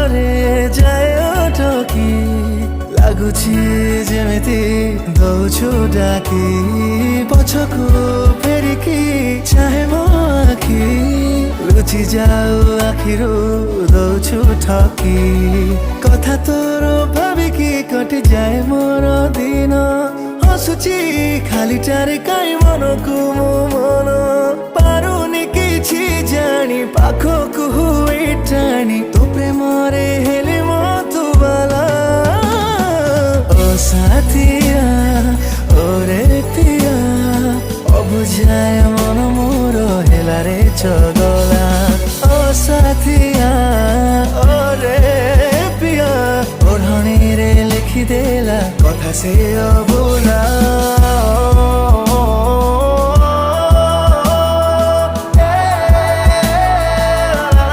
ପ୍ରେମରେ ଯାଏ ଅଟକି ଲାଗୁଛି ଯେମିତି ଦଉଛୁ ଡାକି ପଛକୁ ଫେରିକି ଚାହେଁ ମୋ ଆଖି ଲୁଚି ଯାଉ ଆଖିରୁ ଦଉଛୁ ଠକି କଥା ତୋର ଭାବିକି କଟି ଯାଏ ମୋର ଦିନ ହସୁଛି ଖାଲିଟାରେ କାଇଁ ମନକୁ ମୋ ମନ ପାରୁନି କିଛି ଜାଣି ପାଖକୁ ହୁଏ ଟାଣି ତୋ ପ୍ରେମରେ ହେଲେ ମୋ ତୁ ବାଲା ଓ ସାଥିଆ ওরে পিয়া অবুঝায় মন মোর হেলারে চগলা ও সাথিয়া ওরে পিয়া ওড়ণীরে লিখি দেলা কথা সে অবুলা